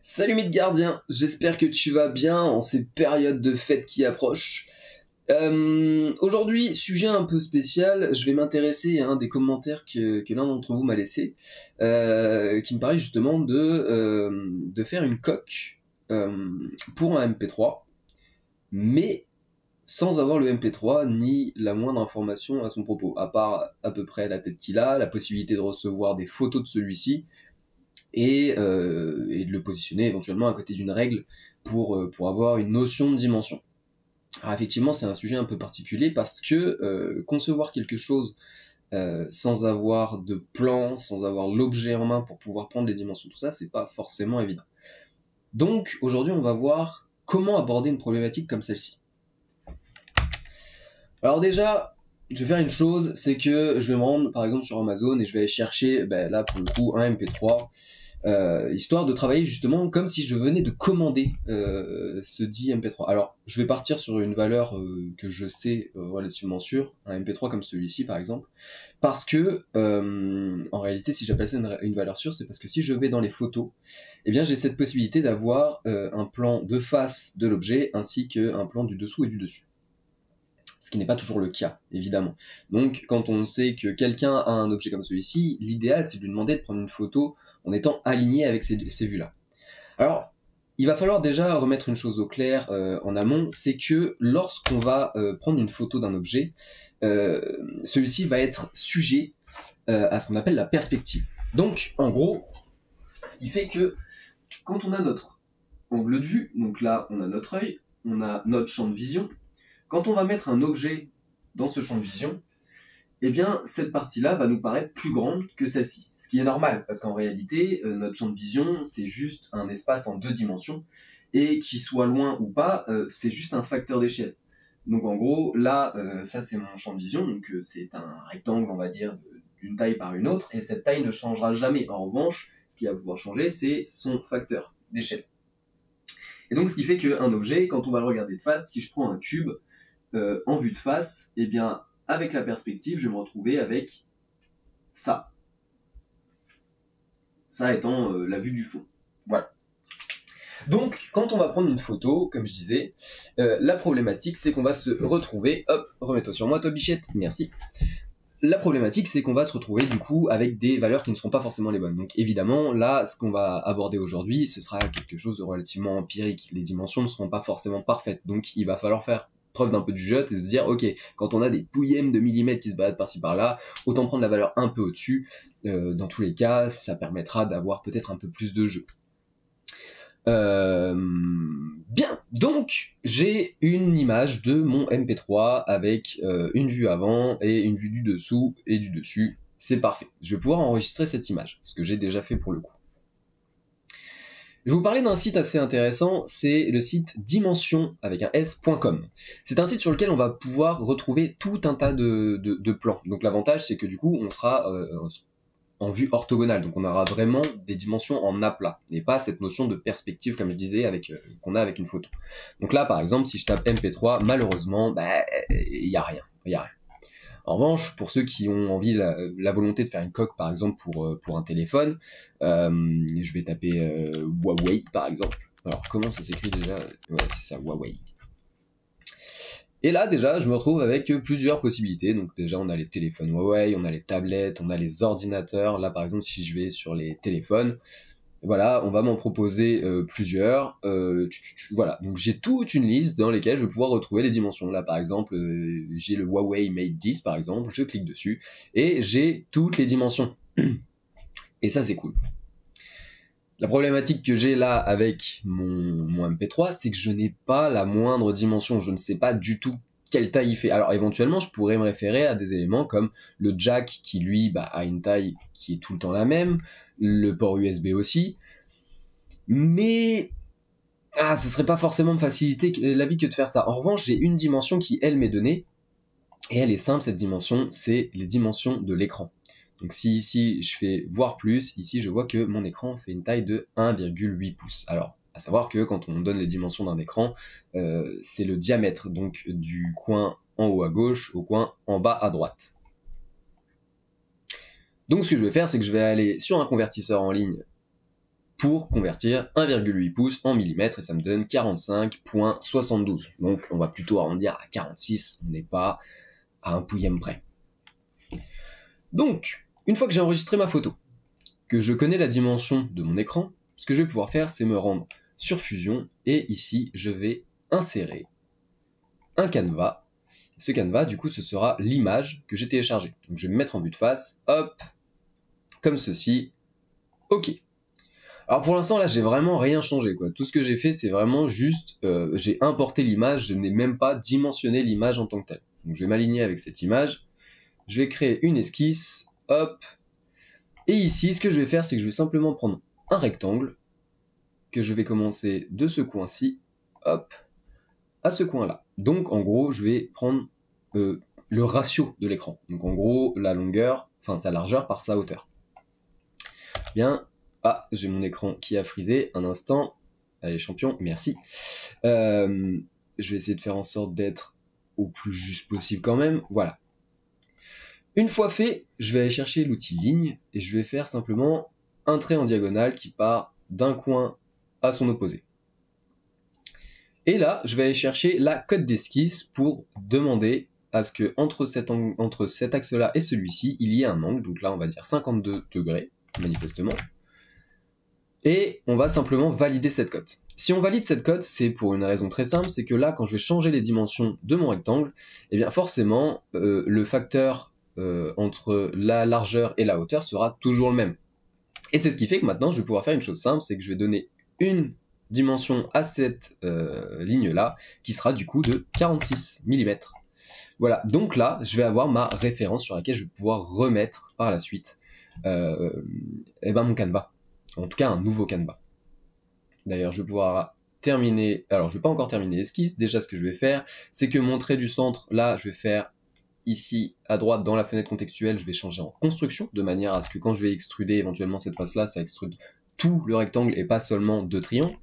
Salut Midgardien, j'espère que tu vas bien en ces périodes de fêtes qui approchent. Aujourd'hui, sujet un peu spécial, je vais m'intéresser à un des commentaires que l'un d'entre vous m'a laissé, qui me parlait justement de faire une coque pour un MP3, mais sans avoir le MP3 ni la moindre information à son propos, à part à peu près la tête qu'il a, la possibilité de recevoir des photos de celui-ci, et de le positionner éventuellement à côté d'une règle pour avoir une notion de dimension. Alors effectivement, c'est un sujet un peu particulier parce que concevoir quelque chose sans avoir de plan, sans avoir l'objet en main pour pouvoir prendre des dimensions, tout ça, c'est pas forcément évident. Donc aujourd'hui, on va voir comment aborder une problématique comme celle-ci. Alors déjà, je vais faire une chose, c'est que je vais me rendre par exemple sur Amazon et je vais aller chercher, là pour le coup, un MP3, histoire de travailler justement comme si je venais de commander ce dit MP3. Alors, je vais partir sur une valeur que je sais relativement sûre, un MP3 comme celui-ci par exemple, parce que en réalité, si j'appelle ça une valeur sûre, c'est parce que si je vais dans les photos, eh bien j'ai cette possibilité d'avoir un plan de face de l'objet ainsi qu'un plan du dessous et du dessus. Ce qui n'est pas toujours le cas, évidemment. Donc, quand on sait que quelqu'un a un objet comme celui-ci, l'idéal, c'est de lui demander de prendre une photo en étant aligné avec ces vues-là. Alors, il va falloir déjà remettre une chose au clair en amont, c'est que lorsqu'on va prendre une photo d'un objet, celui-ci va être sujet à ce qu'on appelle la perspective. Donc, en gros, ce qui fait que quand on a notre angle de vue, donc là, on a notre œil, on a notre champ de vision. Quand on va mettre un objet dans ce champ de vision, eh bien, cette partie-là va nous paraître plus grande que celle-ci. Ce qui est normal, parce qu'en réalité, notre champ de vision, c'est juste un espace en 2 dimensions, et qu'il soit loin ou pas, c'est juste un facteur d'échelle. Donc en gros, là, ça c'est mon champ de vision, donc c'est un rectangle, on va dire, d'une taille par une autre, et cette taille ne changera jamais. En revanche, ce qui va pouvoir changer, c'est son facteur d'échelle. Et donc ce qui fait qu'un objet, quand on va le regarder de face, si je prends un cube, en vue de face, eh bien, avec la perspective, je vais me retrouver avec ça. Ça étant la vue du fond. Voilà. Donc, quand on va prendre une photo, comme je disais, la problématique, c'est qu'on va se retrouver... Hop, remets-toi sur moi, toi, bichette. Merci. La problématique, c'est qu'on va se retrouver, du coup, avec des valeurs qui ne seront pas forcément les bonnes. Donc, évidemment, là, ce qu'on va aborder aujourd'hui, ce sera quelque chose de relativement empirique. Les dimensions ne seront pas forcément parfaites. Donc, il va falloir faire preuve d'un peu du jeu et se dire, ok, quand on a des pouillèmes de millimètres qui se baladent par-ci par-là, autant prendre la valeur un peu au-dessus. Dans tous les cas, ça permettra d'avoir peut-être un peu plus de jeu. Bien, donc j'ai une image de mon MP3 avec une vue avant et une vue du dessous et du dessus. C'est parfait. Je vais pouvoir enregistrer cette image, ce que j'ai déjà fait pour le coup. Je vais vous parler d'un site assez intéressant, c'est le site dimension avec un s.com. C'est un site sur lequel on va pouvoir retrouver tout un tas de plans. Donc l'avantage, c'est que du coup, on sera en vue orthogonale, donc on aura vraiment des dimensions en aplat, et pas cette notion de perspective, comme je disais, qu'on a avec une photo. Donc là, par exemple, si je tape MP3, malheureusement, il y a rien. En revanche, pour ceux qui ont envie, la volonté de faire une coque, par exemple, pour un téléphone, je vais taper Huawei, par exemple. Alors, comment ça s'écrit déjà? Ouais, c'est ça, Huawei. Et là, déjà, je me retrouve avec plusieurs possibilités. Donc déjà, on a les téléphones Huawei, on a les tablettes, on a les ordinateurs. Là, par exemple, si je vais sur les téléphones, voilà, on va m'en proposer plusieurs. Voilà, donc j'ai toute une liste dans lesquelles je vais pouvoir retrouver les dimensions. Là, par exemple, j'ai le Huawei Mate 10, par exemple, je clique dessus, et j'ai toutes les dimensions. Et ça, c'est cool. La problématique que j'ai là avec mon MP3, c'est que je n'ai pas la moindre dimension, je ne sais pas du tout quelle taille il fait. Alors éventuellement, je pourrais me référer à des éléments comme le jack qui lui a une taille qui est tout le temps la même, le port USB aussi, mais ce serait pas forcément me faciliter la vie que de faire ça. En revanche, j'ai une dimension qui, elle, m'est donnée, et elle est simple, cette dimension, c'est les dimensions de l'écran. Donc si ici je fais voir plus, ici je vois que mon écran fait une taille de 1,8 pouces. Alors, à savoir que quand on donne les dimensions d'un écran, c'est le diamètre, donc du coin en haut à gauche au coin en bas à droite. Donc ce que je vais faire, c'est que je vais aller sur un convertisseur en ligne pour convertir 1,8 pouces en millimètres, et ça me donne 45,72. Donc on va plutôt arrondir à 46, on n'est pas à un pouillème près. Donc, une fois que j'ai enregistré ma photo, que je connais la dimension de mon écran, ce que je vais pouvoir faire, c'est me rendre sur Fusion, et ici, je vais insérer un canevas. Ce canevas, du coup, ce sera l'image que j'ai téléchargée. Donc je vais me mettre en vue de face, hop, comme ceci, ok. Alors pour l'instant, là, j'ai vraiment rien changé, quoi. Tout ce que j'ai fait, c'est vraiment juste, j'ai importé l'image, je n'ai même pas dimensionné l'image en tant que telle. Donc je vais m'aligner avec cette image, je vais créer une esquisse, hop, et ici, ce que je vais faire, c'est que je vais simplement prendre un rectangle, que je vais commencer de ce coin-ci, hop, à ce coin-là. Donc en gros, je vais prendre le ratio de l'écran. Donc en gros, la longueur, enfin sa largeur par sa hauteur. Bien, j'ai mon écran qui a frisé, un instant. Allez champion, merci. Je vais essayer de faire en sorte d'être au plus juste possible quand même, voilà. Une fois fait, je vais aller chercher l'outil ligne, et je vais faire simplement un trait en diagonale qui part d'un coin à son opposé. Et là, je vais aller chercher la cote d'esquisse pour demander à ce que entre cet axe-là et celui-ci, il y ait un angle. Donc là, on va dire 52 degrés, manifestement. Et on va simplement valider cette cote. Si on valide cette cote, c'est pour une raison très simple, c'est que là, quand je vais changer les dimensions de mon rectangle, eh bien forcément, le facteur entre la largeur et la hauteur sera toujours le même. Et c'est ce qui fait que maintenant, je vais pouvoir faire une chose simple, c'est que je vais donner une dimension à cette ligne-là, qui sera du coup de 46 mm. Voilà, donc là, je vais avoir ma référence sur laquelle je vais pouvoir remettre par la suite mon canevas. En tout cas, un nouveau canevas. D'ailleurs, je vais pouvoir terminer... Alors, je ne vais pas encore terminer l'esquisse. Déjà, ce que je vais faire, c'est que mon trait du centre, là, je vais faire ici, à droite, dans la fenêtre contextuelle, je vais changer en construction, de manière à ce que quand je vais extruder éventuellement cette face-là, ça extrude tout le rectangle et pas seulement deux triangles.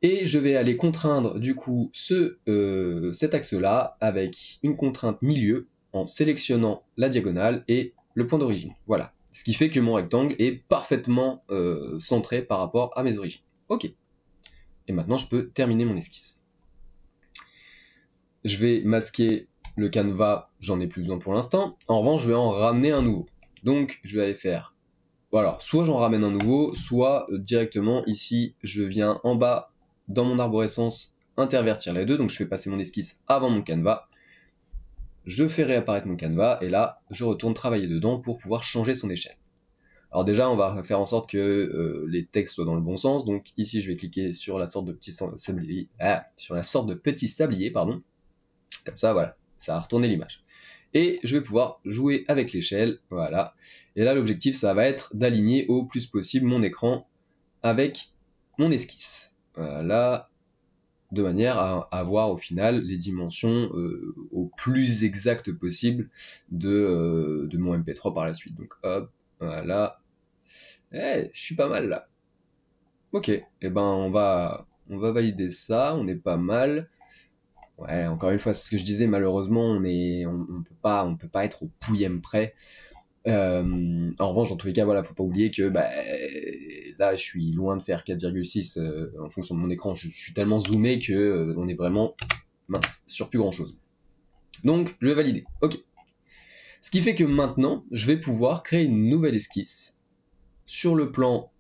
Et je vais aller contraindre du coup cet axe-là avec une contrainte milieu en sélectionnant la diagonale et le point d'origine. Voilà. Ce qui fait que mon rectangle est parfaitement centré par rapport à mes origines. Ok. Et maintenant, je peux terminer mon esquisse. Je vais masquer le canevas, j'en ai plus besoin pour l'instant. En revanche, je vais en ramener un nouveau. Donc, je vais aller faire... Voilà, soit j'en ramène un nouveau, soit directement ici, je viens en bas dans mon arborescence intervertir les deux. Donc, je fais passer mon esquisse avant mon canevas. Je fais réapparaître mon canevas et là, je retourne travailler dedans pour pouvoir changer son échelle. Alors déjà, on va faire en sorte que les textes soient dans le bon sens. Donc ici, je vais cliquer sur la sorte de petit sablier, pardon. Comme ça, voilà, ça a retourné l'image. Et je vais pouvoir jouer avec l'échelle, voilà. Et là, l'objectif, ça va être d'aligner au plus possible mon écran avec mon esquisse. Voilà, de manière à avoir au final les dimensions au plus exactes possible de mon MP3 par la suite. Donc hop, voilà. Je suis pas mal là. Ok, et ben on va valider ça, on est pas mal. Ouais, encore une fois, c'est ce que je disais, malheureusement, on peut pas être au pouillème près. En revanche, dans tous les cas, voilà, faut pas oublier que là, je suis loin de faire 4,6 en fonction de mon écran. Je suis tellement zoomé que on est vraiment mince sur plus grand chose. Donc, je vais valider. Ok. Ce qui fait que maintenant, je vais pouvoir créer une nouvelle esquisse sur le plan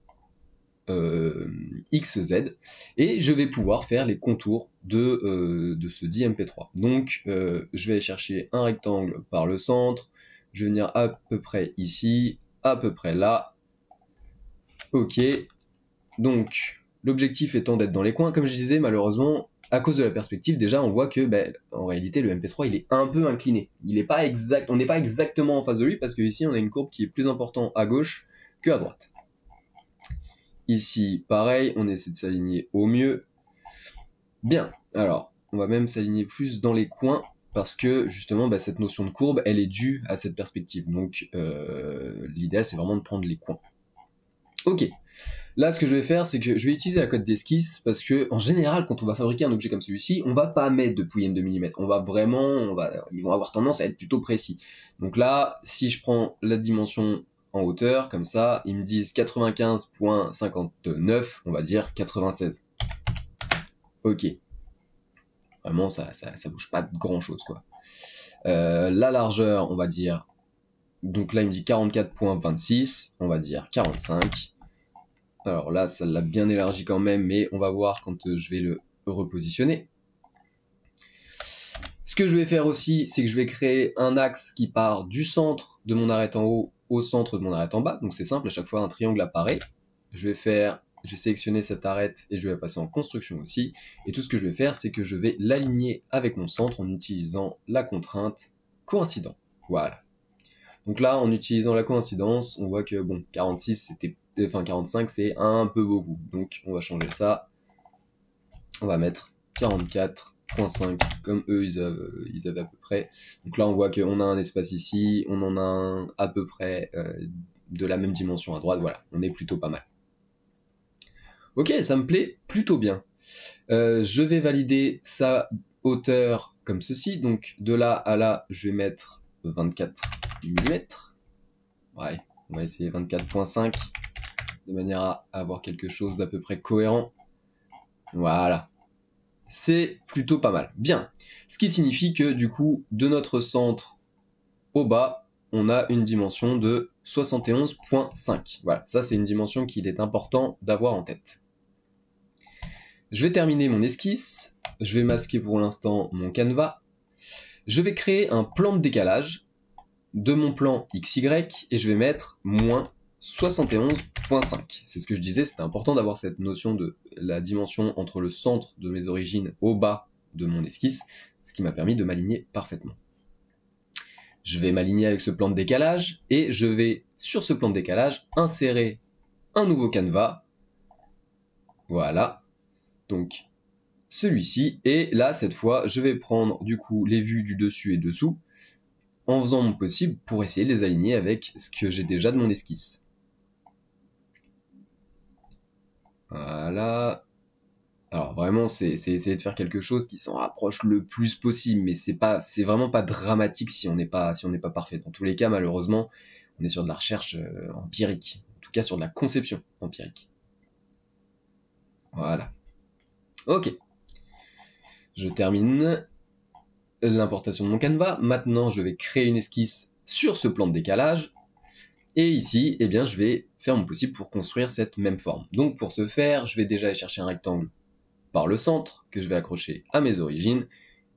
XZ et je vais pouvoir faire les contours de ce dit MP3. Donc, je vais aller chercher un rectangle par le centre. Je vais venir à peu près ici, à peu près là. Ok. Donc, l'objectif étant d'être dans les coins. Comme je disais, malheureusement, à cause de la perspective, déjà, on voit que, en réalité, le MP3, il est un peu incliné. Il est pas exact, on n'est pas exactement en face de lui, parce que ici, on a une courbe qui est plus importante à gauche que à droite. Ici, pareil, on essaie de s'aligner au mieux. Bien, alors, on va même s'aligner plus dans les coins, parce que justement cette notion de courbe elle est due à cette perspective, donc l'idéal c'est vraiment de prendre les coins. Ok, là ce que je vais faire c'est que je vais utiliser la cote d'esquisse parce que en général quand on va fabriquer un objet comme celui-ci on va pas mettre de pouillème de millimètres, ils vont avoir tendance à être plutôt précis. Donc là si je prends la dimension en hauteur, comme ça, ils me disent 95,59, on va dire 96. Ok. Vraiment, ça bouge pas de grand chose, quoi. La largeur, on va dire, donc là il me dit 44,26, on va dire 45. Alors là, ça l'a bien élargi quand même, mais on va voir quand je vais le repositionner. Ce que je vais faire aussi, c'est que je vais créer un axe qui part du centre de mon arête en haut au centre de mon arête en bas. Donc c'est simple, à chaque fois un triangle apparaît. Je vais sélectionner cette arête et je vais la passer en construction aussi. Et tout ce que je vais faire, c'est que je vais l'aligner avec mon centre en utilisant la contrainte coïncident. Voilà. Donc là, en utilisant la coïncidence, on voit que bon, 45 c'est un peu beaucoup. Donc on va changer ça. On va mettre 44,5 comme eux ils avaient à peu près. Donc là on voit qu'on a un espace ici, on en a un à peu près de la même dimension à droite, voilà, on est plutôt pas mal. Ok, ça me plaît plutôt bien. Je vais valider sa hauteur comme ceci, donc de là à là je vais mettre 24 mm. Ouais, on va essayer 24,5 de manière à avoir quelque chose d'à peu près cohérent. Voilà. C'est plutôt pas mal. Bien. Ce qui signifie que du coup, de notre centre au bas, on a une dimension de 71,5. Voilà, ça c'est une dimension qu'il est important d'avoir en tête. Je vais terminer mon esquisse. Je vais masquer pour l'instant mon canevas. Je vais créer un plan de décalage de mon plan XY et je vais mettre moins 71,5. C'est ce que je disais, c'était important d'avoir cette notion de la dimension entre le centre de mes origines au bas de mon esquisse, ce qui m'a permis de m'aligner parfaitement. Je vais m'aligner avec ce plan de décalage et je vais, sur ce plan de décalage, insérer un nouveau canevas. Voilà. Donc, celui-ci. Et là, cette fois, je vais prendre du coup les vues du dessus et dessous en faisant mon possible pour essayer de les aligner avec ce que j'ai déjà de mon esquisse. Voilà. Alors vraiment, c'est essayer de faire quelque chose qui s'en rapproche le plus possible, mais c'est vraiment pas dramatique si on n'est pas parfait. Dans tous les cas, malheureusement, on est sur de la recherche empirique, en tout cas sur de la conception empirique. Voilà. Ok. Je termine l'importation de mon canevas. Maintenant, je vais créer une esquisse sur ce plan de décalage. Et ici, eh bien, je vais faire mon possible pour construire cette même forme. Donc pour ce faire, je vais déjà aller chercher un rectangle par le centre, que je vais accrocher à mes origines,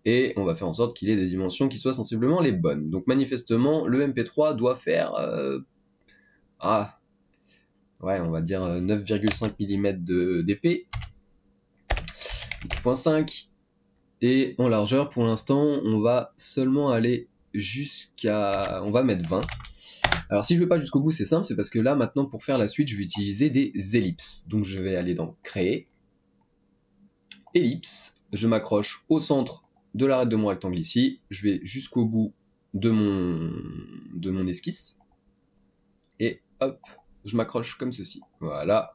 et on va faire en sorte qu'il ait des dimensions qui soient sensiblement les bonnes. Donc manifestement, le MP3 doit faire... on va dire 9,5 mm d'épée, 8,5, et en largeur, pour l'instant, on va seulement aller jusqu'à... On va mettre 20. Alors si je ne vais pas jusqu'au bout, c'est simple, c'est parce que là, maintenant, pour faire la suite, je vais utiliser des ellipses. Donc je vais aller dans Créer, ellipse, je m'accroche au centre de l'arête de mon rectangle ici, je vais jusqu'au bout de mon esquisse, et hop, je m'accroche comme ceci. Voilà.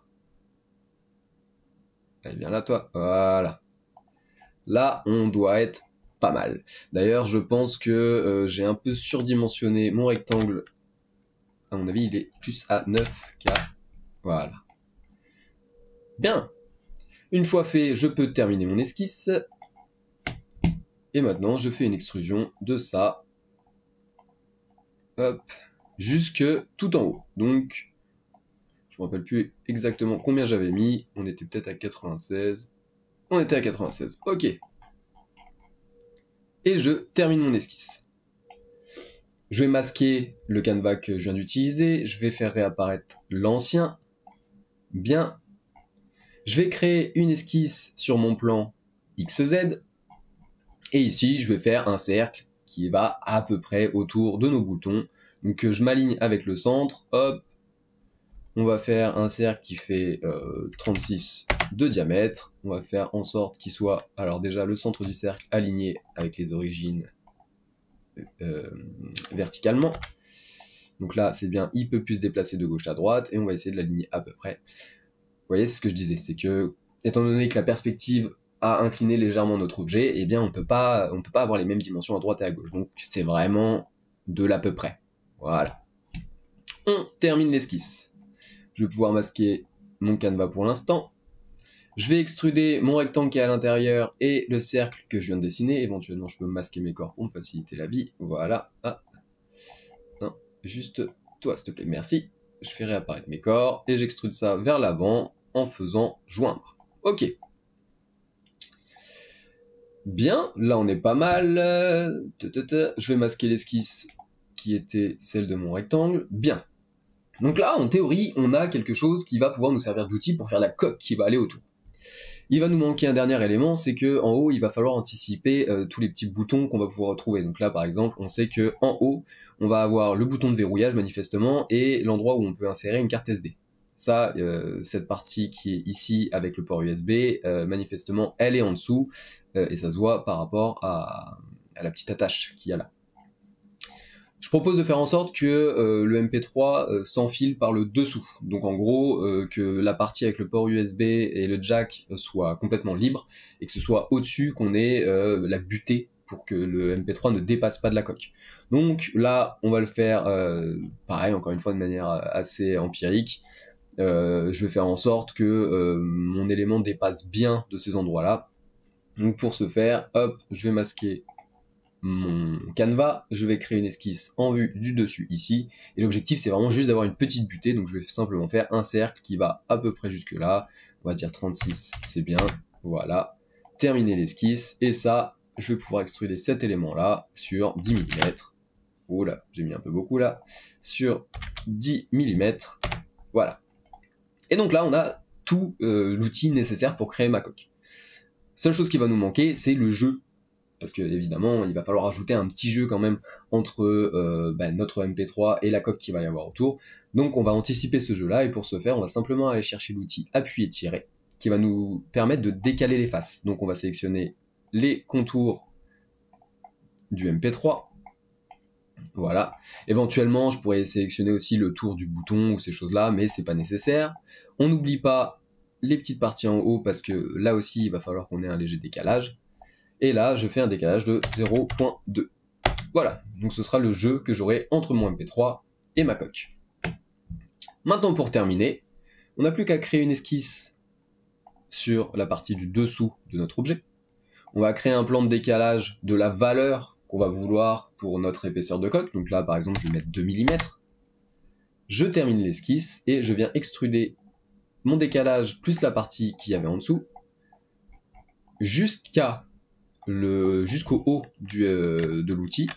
Allez, viens là, toi. Voilà. Là, on doit être pas mal. D'ailleurs, je pense que j'ai un peu surdimensionné mon rectangle. À mon avis, il est plus à 9K. Voilà. Bien. Une fois fait, je peux terminer mon esquisse. Et maintenant, je fais une extrusion de ça. Hop. Jusque tout en haut. Donc, je me rappelle plus exactement combien j'avais mis. On était peut-être à 96. On était à 96. Ok. Et je termine mon esquisse. Je vais masquer le canevas que je viens d'utiliser. Je vais faire réapparaître l'ancien. Bien. Je vais créer une esquisse sur mon plan XZ. Et ici, je vais faire un cercle qui va à peu près autour de nos boutons. Donc je m'aligne avec le centre. Hop. On va faire un cercle qui fait 36 de diamètre. On va faire en sorte qu'il soit, alors déjà, le centre du cercle aligné avec les origines verticalement. Donc là, c'est bien, il peut plus se déplacer de gauche à droite, et on va essayer de l'aligner à peu près. Vous voyez, c'est ce que je disais, c'est que, étant donné que la perspective a incliné légèrement notre objet, eh bien, on peut pas avoir les mêmes dimensions à droite et à gauche. Donc, c'est vraiment de l'à peu près. Voilà. On termine l'esquisse. Je vais pouvoir masquer mon canevas pour l'instant. Je vais extruder mon rectangle qui est à l'intérieur et le cercle que je viens de dessiner. Éventuellement, je peux masquer mes corps pour me faciliter la vie. Voilà. Ah. Non, juste toi, s'il te plaît. Merci. Je fais réapparaître mes corps et j'extrude ça vers l'avant en faisant joindre. Ok. Bien, là on est pas mal. Je vais masquer l'esquisse qui était celle de mon rectangle. Bien. Donc là, en théorie, on a quelque chose qui va pouvoir nous servir d'outil pour faire la coque qui va aller autour. Il va nous manquer un dernier élément, c'est que en haut, il va falloir anticiper tous les petits boutons qu'on va pouvoir retrouver. Donc là, par exemple, on sait que en haut, on va avoir le bouton de verrouillage manifestement et l'endroit où on peut insérer une carte SD. Ça, cette partie qui est ici avec le port USB, manifestement, elle est en dessous et ça se voit par rapport à la petite attache qu'il y a là. Je propose de faire en sorte que le MP3 s'enfile par le dessous. Donc en gros, que la partie avec le port USB et le jack soit complètement libre, et que ce soit au-dessus qu'on ait la butée pour que le MP3 ne dépasse pas de la coque. Donc là, on va le faire, pareil, encore une fois, de manière assez empirique. Je vais faire en sorte que mon élément dépasse bien de ces endroits-là. Donc pour ce faire, hop, je vais masquer mon canevas, je vais créer une esquisse en vue du dessus ici, et l'objectif c'est vraiment juste d'avoir une petite butée, donc je vais simplement faire un cercle qui va à peu près jusque là, on va dire 36, c'est bien, voilà, terminer l'esquisse, et ça, je vais pouvoir extruder cet élément là sur 10 mm, oh là, j'ai mis un peu beaucoup là, sur 10 mm, voilà. Et donc là on a tout l'outil nécessaire pour créer ma coque. Seule chose qui va nous manquer, c'est le jeu. Parce que évidemment, il va falloir ajouter un petit jeu quand même entre notre MP3 et la coque qu'il va y avoir autour. Donc on va anticiper ce jeu-là, et pour ce faire, on va simplement aller chercher l'outil appuyer tirer, qui va nous permettre de décaler les faces. Donc on va sélectionner les contours du MP3. Voilà. Éventuellement, je pourrais sélectionner aussi le tour du bouton ou ces choses-là, mais c'est pas nécessaire. On n'oublie pas les petites parties en haut, parce que là aussi, il va falloir qu'on ait un léger décalage. Et là, je fais un décalage de 0.2. Voilà, donc ce sera le jeu que j'aurai entre mon MP3 et ma coque. Maintenant, pour terminer, on n'a plus qu'à créer une esquisse sur la partie du dessous de notre objet. On va créer un plan de décalage de la valeur qu'on va vouloir pour notre épaisseur de coque. Donc là, par exemple, je vais mettre 2 mm. Je termine l'esquisse et je viens extruder mon décalage plus la partie qu'il y avait en dessous jusqu'au haut de l'outil,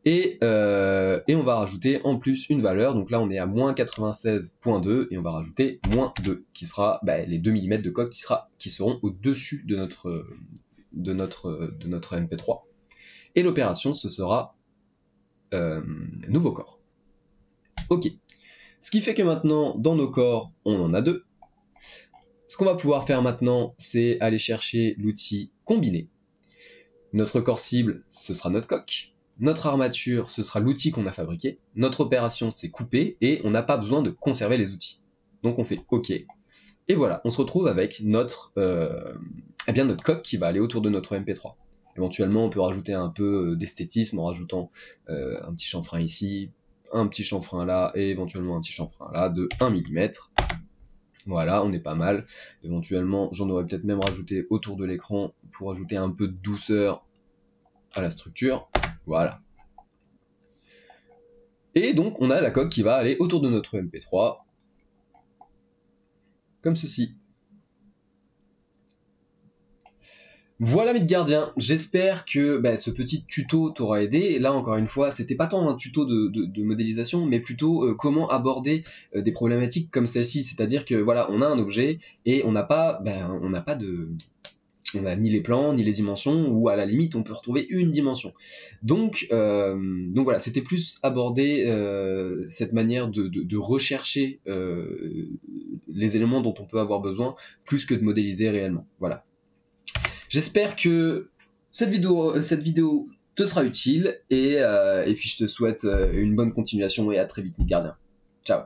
et on va rajouter en plus une valeur, donc là on est à moins 96.2 et on va rajouter moins 2 qui sera les 2 mm de coque qui seront au-dessus de notre MP3, et l'opération ce sera nouveau corps. Ok, ce qui fait que maintenant dans nos corps on en a deux. Ce qu'on va pouvoir faire maintenant, c'est aller chercher l'outil combiner. Notre corps cible, ce sera notre coque. Notre armature, ce sera l'outil qu'on a fabriqué. Notre opération, c'est couper, et on n'a pas besoin de conserver les outils. Donc on fait OK. Et voilà, on se retrouve avec notre coque qui va aller autour de notre MP3. Éventuellement, on peut rajouter un peu d'esthétisme en rajoutant un petit chanfrein ici, un petit chanfrein là, et éventuellement un petit chanfrein là de 1 mm. Voilà, on est pas mal. Éventuellement, j'en aurais peut-être même rajouté autour de l'écran pour ajouter un peu de douceur à la structure. Voilà. Et donc, on a la coque qui va aller autour de notre MP3, comme ceci. Voilà Midgardien, j'espère que ce petit tuto t'aura aidé. Là encore une fois, c'était pas tant un tuto de modélisation, mais plutôt comment aborder des problématiques comme celle-ci. C'est-à-dire que voilà, on a un objet et on n'a ni les plans, ni les dimensions, ou à la limite on peut retrouver une dimension. Donc voilà, c'était plus aborder cette manière de rechercher les éléments dont on peut avoir besoin, plus que de modéliser réellement. Voilà. J'espère que cette vidéo te sera utile, et puis je te souhaite une bonne continuation et à très vite Midgardien. Ciao.